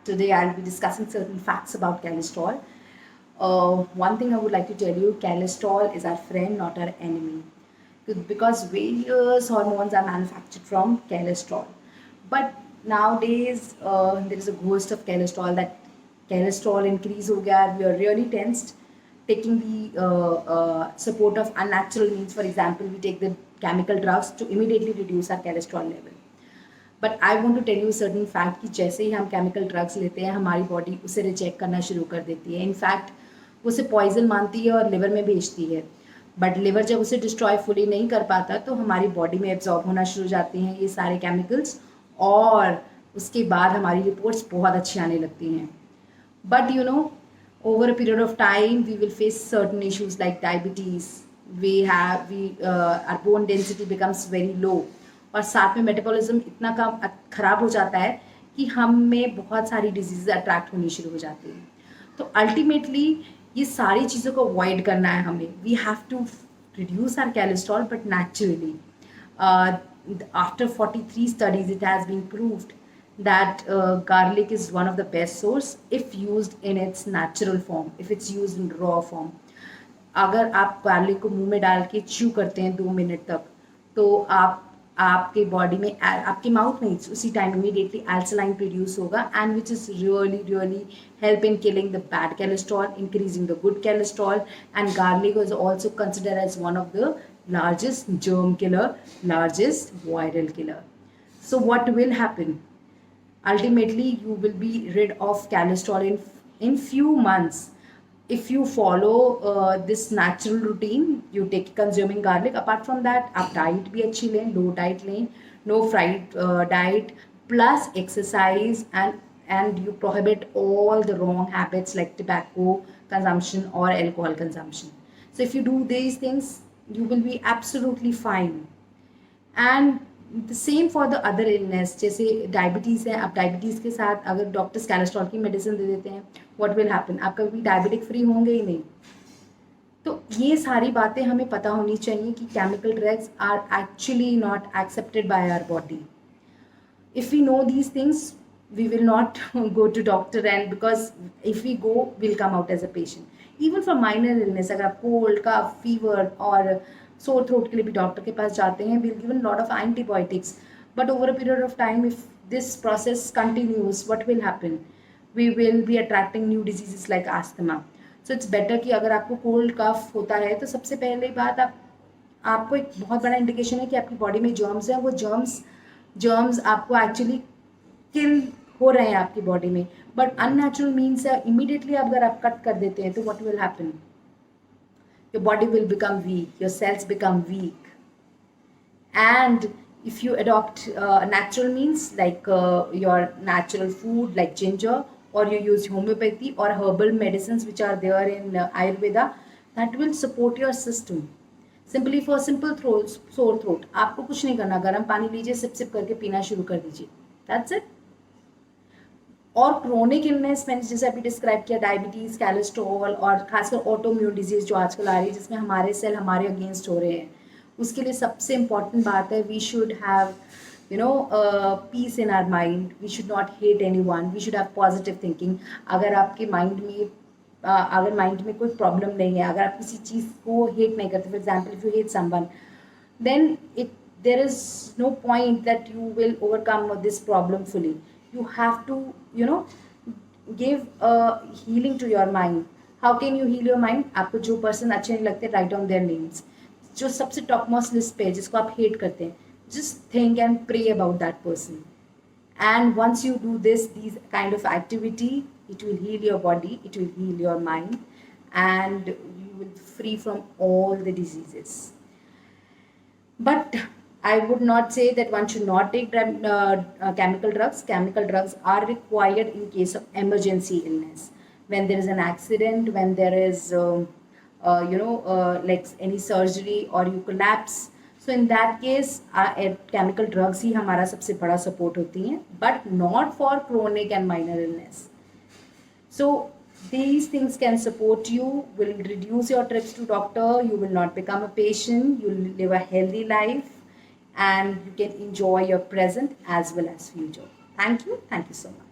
Today I'll be discussing certain facts about cholesterol. One thing I would like to tell you, cholesterol is our friend, not our enemy. Because various hormones are manufactured from cholesterol. But nowadays, there is a ghost of cholesterol that cholesterol increase ho gaya. We are really tensed. Taking the support of unnatural means, for example, we take the chemical drugs to immediately reduce our cholesterol level. But I want to tell you certain fact कि जैसे ही हम chemical drugs लेते हैं हमारी body उसे reject करना शुरू कर देती है. इनफैक्ट वो उसे पॉइजन मानती है और लिवर में भेजती है. बट लिवर जब उसे डिस्ट्रॉय फुली नहीं कर पाता तो हमारी बॉडी में एब्जॉर्ब होना शुरू हो जाते हैं ये सारे केमिकल्स, और उसके बाद हमारी रिपोर्ट्स बहुत अच्छी आने लगती हैं. But you know, over a period of time we will face certain issues like diabetes. Our bone density becomes very low, और साथ में मेटाबॉलिज्म इतना कम ख़राब हो जाता है कि हम में बहुत सारी डिजीज़ अट्रैक्ट होनी शुरू हो जाती हैं. तो अल्टीमेटली ये सारी चीज़ों को अवॉइड करना है हमें. We have to reduce our cholesterol but naturally. After 43 studies it has been proved that garlic is one of the best source if used in its natural form, if it's used in raw form. अगर आप garlic को मुंह में डाल के chew करते हैं 2 minute तक, तो आपके बॉडी में, आपके माउथ में उसी टाइम इमीडिएटली एल्सलाइन प्रोड्यूस होगा, and which is really help in killing the bad cholesterol, increasing the good cholesterol. And garlic is also considered as one of the largest germ killer, largest viral killer. So what will happen? Ultimately, you will be rid of cholesterol in few months if you follow this natural routine. You take consuming garlic. Apart from that, आप diet भी अच्छी लें, low diet लें, no fried diet, plus exercise, and you prohibit all the wrong habits like tobacco consumption or alcohol consumption. So if you do these things, you will be absolutely fine. And the same for the other illness. जैसे diabetes है, अब diabetes के साथ अगर doctors cholesterol की medicine दे देते हैं, what will happen? आप कभी डायबिटिक फ्री होंगे ही नहीं. तो ये सारी बातें हमें पता होनी चाहिए कि chemical drugs are actually not accepted by our body. If we know these things, we will not go to doctor, and because if we go, we'll come out as a patient. Even for minor illness, अगर आप cold का fever और sore throat के लिए भी doctor के पास जाते हैं, we'll give a lot of antibiotics. But over a period of time, if this process continues, what will happen? We will be attracting new diseases like asthma. So it's better कि अगर आपको cold कफ होता है तो सबसे पहले बात आपको एक बहुत बड़ा इंडिकेशन है कि आपकी बॉडी में जर्म्स हैं. वो जर्म्स आपको एक्चुअली किल हो रहे हैं आपकी बॉडी में. बट अननेचुरल मीन्स इमीडिएटली अगर आप कट कर देते हैं तो what will happen? Your body will become weak, your sales become weak. And if you adopt natural means like your natural food like ginger, or you use homeopathy or herbal medicines which are there in Ayurveda, that will support your system. Simply for simple sore throat, आपको कुछ नहीं करना, गर्म पानी लीजिए, SIP SIP करके पीना शुरू कर दीजिए, that's it. और क्रोनिक इलनेस मैंने जैसे अभी डिस्क्राइब किया, डायबिटीज़, कोलेस्ट्रॉल और खासकर ऑटोइम्यून डिजीज़ जो आजकल आ रही है जिसमें हमारे सेल हमारे अगेंस्ट हो रहे हैं, उसके लिए सबसे इम्पॉर्टेंट बात है we should have peace in our mind. We should not hate anyone, we should have positive thinking. अगर आपके माइंड में कोई प्रॉब्लम नहीं है, अगर आप किसी चीज़ को हेट नहीं करते, for example if you hate someone, then there is no point that you will overcome this problem fully. You have to give a healing to your mind. How can you heal your mind? आपको जो person अच्छे नहीं लगते, write down their names. जो सबसे top most list पे जिसको आप हेट करते हैं, just think and pray about that person. And once you do these kind of activity, it will heal your body, it will heal your mind, and you will be free from all the diseases. But I would not say that one should not take chemical drugs. Chemical drugs are required in case of emergency illness. When there is an accident, when there is, like any surgery or you collapse. So in that case, chemical drugs ही हमारा सबसे बड़ा support होती हैं, but not for chronic and minor illness. So these things can support you, will reduce your trips to doctor, you will not become a patient, you will live a healthy life, and you can enjoy your present as well as future. Thank you so much.